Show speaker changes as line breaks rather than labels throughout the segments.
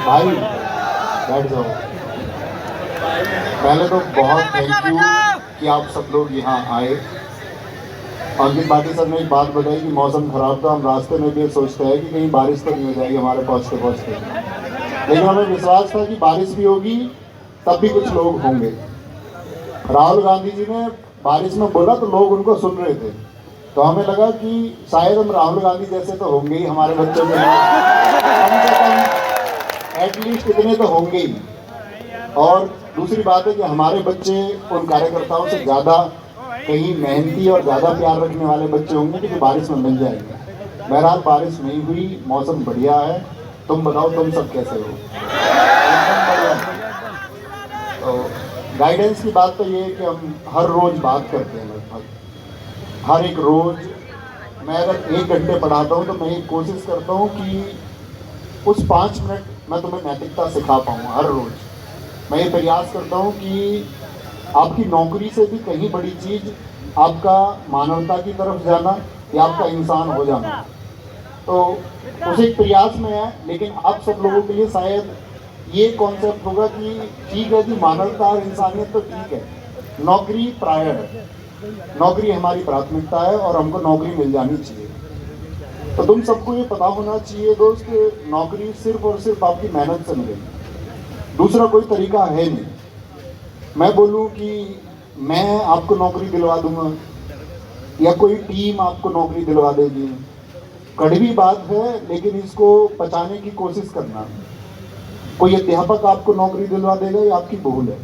भाई बैठ जाओ। पहले तो बहुत थैंक यू कि आप सब लोग यहाँ आए। अंकित भाटी सर ने एक बात बताई कि मौसम खराब था, हम रास्ते में भी ये सोचते हैं कि कहीं बारिश तो नहीं हो जाएगी हमारे पहुँचते पहुँचते, लेकिन हमें विश्वास था कि बारिश भी होगी, तब भी कुछ लोग होंगे। राहुल गांधी जी ने बारिश में बोला तो लोग उनको सुन रहे थे, तो हमें लगा कि शायद हम राहुल गांधी जैसे तो होंगे ही हमारे बच्चों के लिए, कम से कम एटलीस्ट इतने तो होंगे ही। और दूसरी बात है कि हमारे बच्चे उन कार्यकर्ताओं से ज़्यादा कहीं मेहनती और ज़्यादा प्यार रखने वाले बच्चे होंगे कि बारिश में मिल जाएंगे। बहरहाल बारिश नहीं हुई, मौसम बढ़िया है। तुम बताओ तुम सब कैसे हो? एकदम बढ़िया। तो गाइडेंस की बात तो ये है कि हम हर रोज़ बात करते हैं, लगभग हर एक रोज़। मैं अगर 1 घंटे पढ़ाता हूँ तो मैं ये कोशिश करता हूँ कि उस 5 मिनट मैं तुम्हें नैतिकता सिखा पाऊँ हर रोज़। मैं ये प्रयास करता हूँ कि आपकी नौकरी से भी कहीं बड़ी चीज़ आपका मानवता की तरफ जाना या आपका इंसान हो जाना। तो उस एक प्रयास में है, लेकिन आप सब लोगों के लिए शायद ये कॉन्सेप्ट होगा कि ठीक है जी, मानवता और इंसानियत तो ठीक है, नौकरी प्रायर है, नौकरी हमारी प्राथमिकता है और हमको नौकरी मिल जानी चाहिए। तो तुम सबको ये पता होना चाहिए दोस्त, नौकरी सिर्फ और सिर्फ आपकी मेहनत से मिलेगी, दूसरा कोई तरीका है नहीं। मैं बोलूँ कि मैं आपको नौकरी दिलवा दूंगा या कोई टीम आपको नौकरी दिलवा देगी, कड़वी बात है, लेकिन इसको पचाने की कोशिश करना। कोई अध्यापक आपको नौकरी दिलवा देगा, ये आपकी भूल है।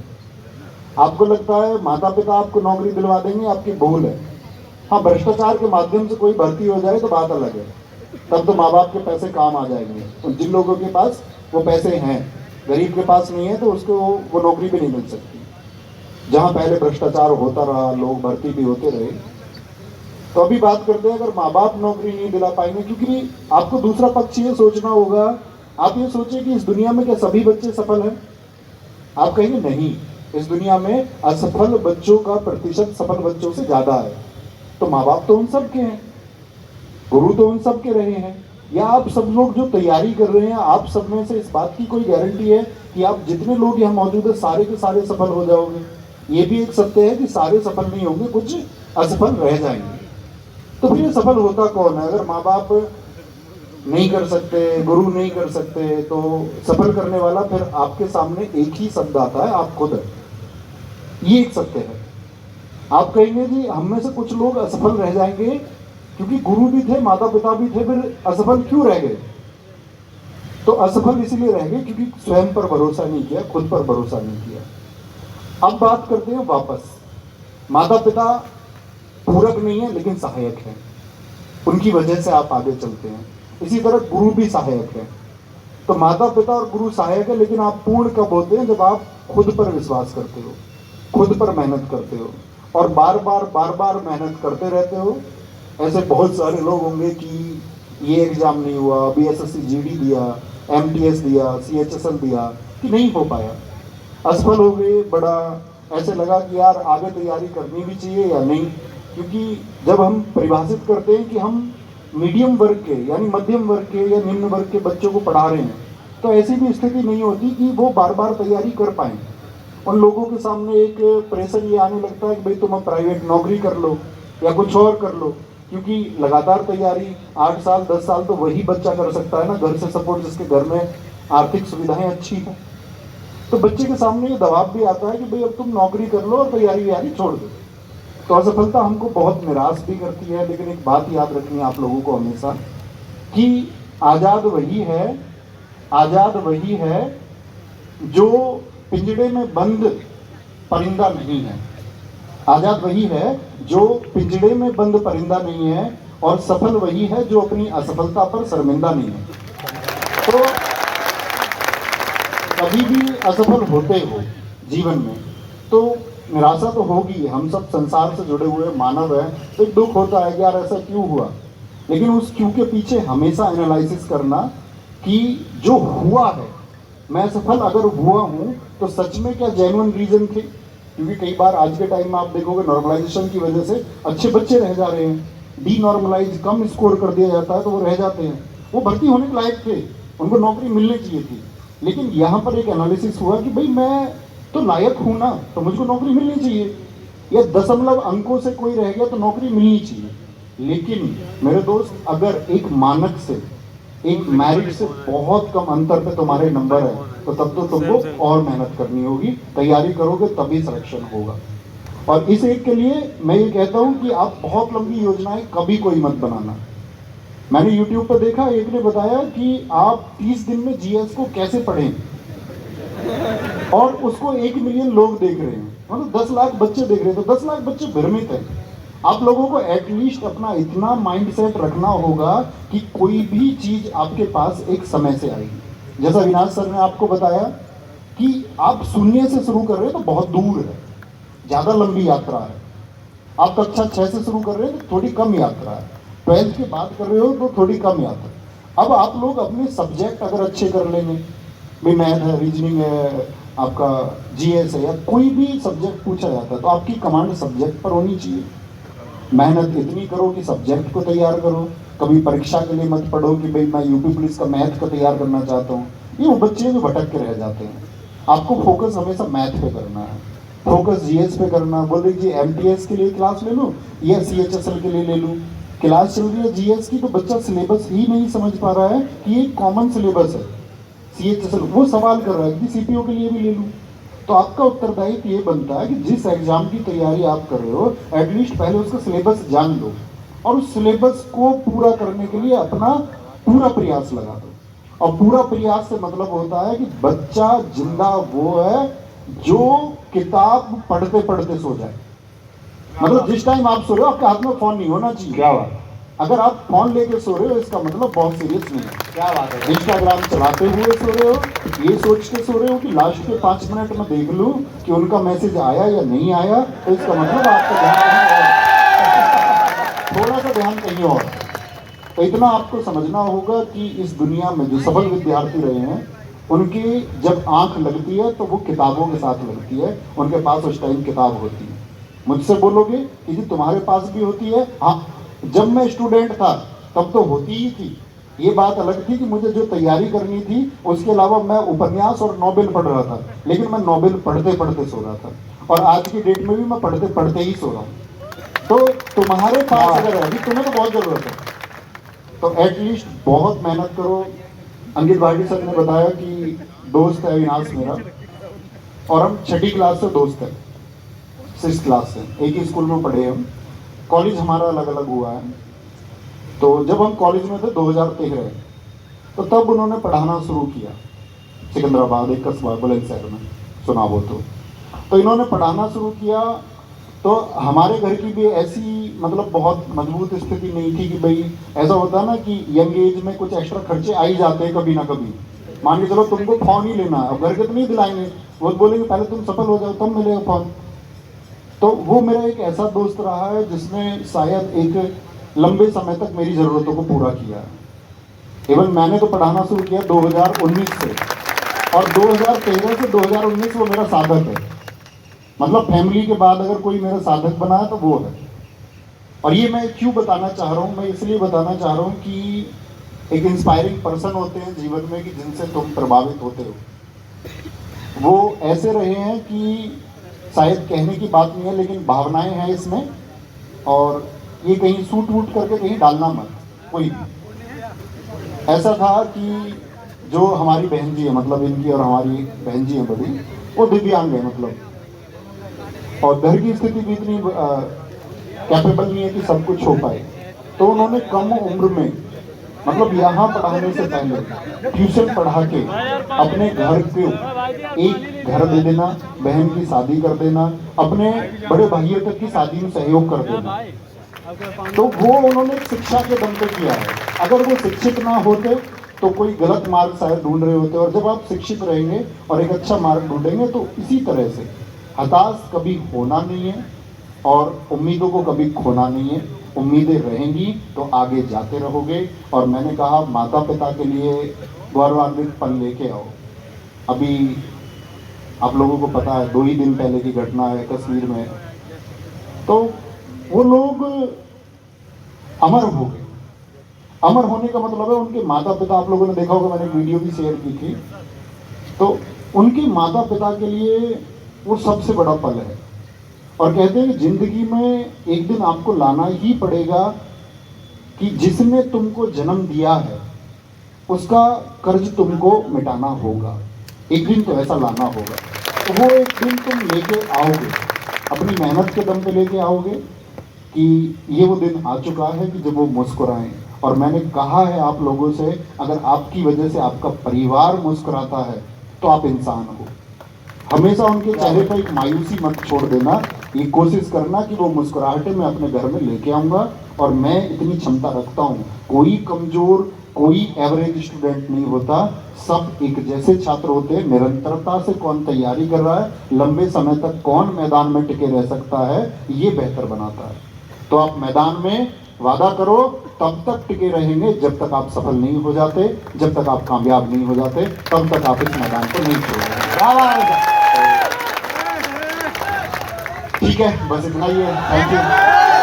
आपको लगता है माता पिता आपको नौकरी दिलवा देंगे, आपकी भूल है। हाँ, भ्रष्टाचार के माध्यम से कोई भर्ती हो जाए तो बात अलग है, तब तो माँ बाप के पैसे काम आ जाएंगे। और जिन लोगों के पास वो पैसे हैं, गरीब के पास नहीं है, तो उसको वो नौकरी भी नहीं मिल सकती। जहाँ पहले भ्रष्टाचार होता रहा, लोग भर्ती भी होते रहे। तो अभी बात करते हैं, अगर माँ बाप नौकरी नहीं दिला पाएंगे, क्योंकि आपको दूसरा पक्ष ये सोचना होगा। आप ये सोचिए कि इस दुनिया में क्या सभी बच्चे सफल हैं? आप कहेंगे नहीं, इस दुनिया में असफल बच्चों का प्रतिशत सफल बच्चों से ज़्यादा है। तो माँ बाप तो उन सब के हैं, गुरु तो उन सब के रहे हैं, या आप सब लोग जो तैयारी कर रहे हैं, आप सब में से इस बात की कोई गारंटी है कि आप जितने लोग यहाँ मौजूद है सारे के सारे सफल हो जाओगे? ये भी एक सत्य है कि सारे सफल नहीं होंगे, कुछ असफल रह जाएंगे। तो फिर सफल होता कौन है? अगर माँ बाप नहीं कर सकते, गुरु नहीं कर सकते, तो सफल करने वाला फिर आपके सामने एक ही शब्द आता है, आप खुद है। ये एक सत्य है। आप कहेंगे जी हम में से कुछ लोग असफल रह जाएंगे क्योंकि गुरु भी थे, माता पिता भी थे, फिर असफल क्यों रह गए? तो असफल इसलिए रह गए क्योंकि स्वयं पर भरोसा नहीं किया, खुद पर भरोसा नहीं किया। अब बात करते हैं वापस, माता पिता पूरक नहीं है लेकिन सहायक है, उनकी वजह से आप आगे चलते हैं। इसी तरह गुरु भी सहायक है। तो माता पिता और गुरु सहायक है, लेकिन आप पूर्ण कब होते हैं? जब आप खुद पर विश्वास करते हो, खुद पर मेहनत करते हो और बार बार मेहनत करते रहते हो। ऐसे बहुत सारे लोग होंगे कि ये एग्जाम नहीं हुआ, बीएसएससी जीडी दिया, एमटीएस दिया, सीएचएसएल दिया, कि नहीं हो पाया, असफल हो गए। बड़ा ऐसे लगा कि यार आगे तैयारी करनी भी चाहिए या नहीं, क्योंकि जब हम परिभाषित करते हैं कि हम मीडियम वर्ग के यानी मध्यम वर्ग के या निम्न वर्ग के बच्चों को पढ़ा रहे हैं, तो ऐसी भी स्थिति नहीं होती कि वो बार बार तैयारी कर पाएँ। उन लोगों के सामने एक प्रेशर ये आने लगता है कि भाई तुम अब प्राइवेट नौकरी कर लो या कुछ और कर लो, क्योंकि लगातार तैयारी 8 साल 10 साल तो वही बच्चा कर सकता है ना, घर से सपोर्ट, जिसके घर में आर्थिक सुविधाएं अच्छी हैं। तो बच्चे के सामने ये दबाव भी आता है कि भाई अब तुम नौकरी कर लो और तैयारी व्यारी छोड़ दो। तो असफलता हमको बहुत निराश भी करती है, लेकिन एक बात याद रखनी है आप लोगों को हमेशा कि आज़ाद वही है जो पिंजड़े में बंद परिंदा नहीं है। आज़ाद वही है जो पिंजड़े में बंद परिंदा नहीं है, और सफल वही है जो अपनी असफलता पर शर्मिंदा नहीं है। तो कभी भी असफल होते हो जीवन में तो निराशा तो होगी, हम सब संसार से जुड़े हुए मानव हैं, तो एक दुख होता है कि यार ऐसा क्यों हुआ। लेकिन उस क्यों के पीछे हमेशा एनालिसिस करना कि जो हुआ है, मैं सफल अगर हुआ हूँ तो सच में क्या जेन्युइन रीजन थे? क्योंकि कई बार आज के टाइम में आप देखोगे नॉर्मलाइजेशन की वजह से अच्छे बच्चे रह जा रहे हैं, डी नॉर्मलाइज कम स्कोर कर दिया जाता है तो वो रह जाते हैं। वो भर्ती होने के लायक थे, उनको नौकरी मिलनी चाहिए थी, लेकिन यहाँ पर एक एनालिसिस हुआ कि भाई मैं तो लायक हूँ ना, तो मुझको नौकरी मिलनी चाहिए, या दशमलव अंकों से कोई रह गया तो नौकरी मिलनी चाहिए। लेकिन मेरे दोस्त, अगर एक मानक से, एक मेरिट से बहुत कम अंतर पे तुम्हारे नंबर है, तो तब तो तुमको और मेहनत करनी होगी, तैयारी करोगे तभी सिलेक्शन होगा। और इस एक के लिए मैं ये कहता हूँ कि आप बहुत लंबी योजनाएं कभी कोई मत बनाना। मैंने YouTube पर देखा, एक ने बताया कि आप 30 दिन में जीएस को कैसे पढ़ें, और उसको 1 मिलियन लोग देख रहे हैं, मतलब 10 लाख बच्चे देख रहे हैं, तो 10 लाख बच्चे भ्रमित हैं। आप लोगों को एटलीस्ट अपना इतना माइंडसेट रखना होगा कि कोई भी चीज आपके पास एक समय से आएगी। जैसा विनाश सर ने आपको बताया कि आप शून्य से शुरू कर रहे हैं तो बहुत दूर है, ज्यादा लंबी यात्रा है। आप कक्षा 6 से शुरू कर रहे हैं तो थोड़ी कम यात्रा है, 12th के बाद कर रहे हो तो थोड़ी कम यात्रा। अब आप लोग अपने सब्जेक्ट अगर अच्छे कर लेंगे, भाई मैथ है, रीजनिंग है, आपका जीएस है, या कोई भी सब्जेक्ट पूछा जाता है, तो आपकी कमांड सब्जेक्ट पर होनी चाहिए। मेहनत इतनी करो कि सब्जेक्ट को तैयार करो। कभी परीक्षा के लिए मत पढ़ो कि भाई मैं यूपी पुलिस का मैथ को तैयार करना चाहता हूँ। ये वो बच्चे जो भटक के रह जाते हैं। आपको फोकस हमेशा मैथ पे करना है, फोकस जीएस पे करना। बोल रही एमटीएस के लिए क्लास ले लूँ या सीएचएसएल के लिए ले लूँ, क्लास चल रही है जीएस की, तो बच्चा सिलेबस ही नहीं समझ पा रहा है कि ये कॉमन सिलेबस है। सीएचएसएल वो सवाल कर रहा है कि सीपीओ के लिए भी ले लूँ। तो आपका उत्तरदायित्व ये बनता है कि जिस एग्जाम की तैयारी आप कर रहे हो, एटलीस्ट पहले उसका सिलेबस जान लो, और उस सिलेबस को पूरा करने के लिए अपना पूरा प्रयास लगा दो। और पूरा प्रयास से मतलब होता है कि बच्चा जिंदा वो है जो किताब पढ़ते पढ़ते सो जाए। मतलब जिस टाइम आप सो रहे हो आपके हाथ में फोन नहीं होना चाहिए। क्या बात, अगर आप फोन लेके सो रहे हो इसका मतलब बहुत सीरियस नहीं है। क्या बात है, इंस्टाग्राम चलाते हुए सो रहे हो, ये सोच के सो रहे हो कि लास्ट के 5 मिनट में देख लूं कि उनका मैसेज आया या नहीं आया, तो इसका मतलब आपका ध्यान थोड़ा सा ध्यान कहीं और। तो इतना आपको समझना होगा कि इस दुनिया में जो सफल विद्यार्थी रहे हैं, उनकी जब आंख लगती है तो वो किताबों के साथ लगती है, उनके पास उस टाइम किताब होती है। मुझसे बोलोगे कि जी तुम्हारे पास भी होती है? हाँ, जब मैं स्टूडेंट था तब तो होती ही थी। ये बात अलग थी कि मुझे जो तैयारी करनी थी उसके अलावा मैं उपन्यास और नॉवेल पढ़ रहा था, लेकिन मैं नॉवेल पढ़ते पढ़ते सो रहा था, और आज की डेट में भी मैं पढ़ते पढ़ते ही सो रहा हूँ। तो तुम्हारे पास अगर अभी तुम्हें तो बहुत जरूरत है, तो एटलीस्ट बहुत मेहनत करो। अंकित भाटी सर ने बताया कि दोस्त है विनाश मेरा, और हम 6ठी क्लास से दोस्त है, 6th क्लास से एक ही स्कूल में पढ़े हम। कॉलेज हमारा अलग अलग हुआ है। तो जब हम कॉलेज में थे 2013, तो तब उन्होंने पढ़ाना शुरू किया सिकंदराबाद, एक कस्बा बुलंदशहर में, सुना हो तो इन्होंने पढ़ाना शुरू किया। तो हमारे घर की भी ऐसी मतलब बहुत मजबूत स्थिति नहीं थी कि भाई ऐसा होता है ना कि यंग एज में कुछ एक्स्ट्रा खर्चे आ ही जाते हैं कभी ना कभी। मान के चलो तुमको फोन ही लेना है, अब घर के तो नहीं दिलाएंगे, वो बोलेंगे पहले तुम सफल हो जाओ तब मिलेगा फोन। तो वो मेरा एक ऐसा दोस्त रहा है जिसने शायद एक लंबे समय तक मेरी ज़रूरतों को पूरा किया है। इवन मैंने तो पढ़ाना शुरू किया 2019 से, और 2013 से 2019 वो मेरा साधक है। मतलब फैमिली के बाद अगर कोई मेरा साधक बना है तो वो है। और ये मैं क्यों बताना चाह रहा हूँ, मैं इसलिए बताना चाह रहा हूँ कि एक इंस्पायरिंग पर्सन होते हैं जीवन में कि जिनसे तुम प्रभावित होते हो। वो ऐसे रहे हैं कि शायद कहने की बात नहीं है, लेकिन भावनाएं हैं इसमें, और ये कहीं सूट वूट करके कहीं डालना मत कोई भी। ऐसा था कि जो हमारी बहन जी है, मतलब इनकी और हमारी बहन जी है बड़ी, वो दिव्यांग है मतलब, और घर की स्थिति भी इतनी कैपेबल नहीं है कि सब कुछ हो पाए। तो उन्होंने कम उम्र में, मतलब यहाँ पढ़ाने से पहले ट्यूशन पढ़ा के अपने घर को एक घर दे देना, बहन की शादी कर देना, अपने बड़े भाइयों तक की शादी में सहयोग कर देना। तो वो उन्होंने शिक्षा के दम पे किया है। अगर वो शिक्षित ना होते तो कोई गलत मार्ग शायद ढूंढ रहे होते, और जब आप शिक्षित रहेंगे और एक अच्छा मार्ग ढूंढेंगे तो इसी तरह से हताश कभी होना नहीं है और उम्मीदों को कभी खोना नहीं है। उम्मीदें रहेंगी तो आगे जाते रहोगे। और मैंने कहा माता पिता के लिए गौरवान्वित पल लेके आओ। अभी आप लोगों को पता है 2 ही दिन पहले की घटना है कश्मीर में, तो वो लोग अमर हो गए। अमर होने का मतलब है उनके माता पिता, आप लोगों ने देखा होगा, मैंने वीडियो भी शेयर की थी तो उनके माता पिता के लिए वो सबसे बड़ा पल है। और कहते हैं कि जिंदगी में एक दिन आपको लाना ही पड़ेगा कि जिसने तुमको जन्म दिया है उसका कर्ज तुमको मिटाना होगा। एक दिन तो ऐसा लाना होगा। तो वो एक दिन तुम लेके आओगे, अपनी मेहनत के दम पे लेके आओगे कि ये वो दिन आ चुका है कि जब वो मुस्कुराएं। और मैंने कहा है आप लोगों से, अगर आपकी वजह से आपका परिवार मुस्कुराता है तो आप इंसान हो। हमेशा उनके चेहरे पर एक मायूसी मत छोड़ देना, ये कोशिश करना कि वो मुस्कुराहटें मैं अपने घर में लेके आऊँगा। और मैं इतनी क्षमता रखता हूँ, कोई कमज़ोर कोई एवरेज स्टूडेंट नहीं होता, सब एक जैसे छात्र होते हैं। निरंतरता से कौन तैयारी कर रहा है, लंबे समय तक कौन मैदान में टिके रह सकता है, ये बेहतर बनाता है। तो आप मैदान में वादा करो, तब तक टिके रहेंगे जब तक आप सफल नहीं हो जाते, जब तक आप कामयाब नहीं हो जाते, तब तक आप इस मैदान को नहीं छोड़ेंगे। ठीक है, बस इतना ही है। Thank you.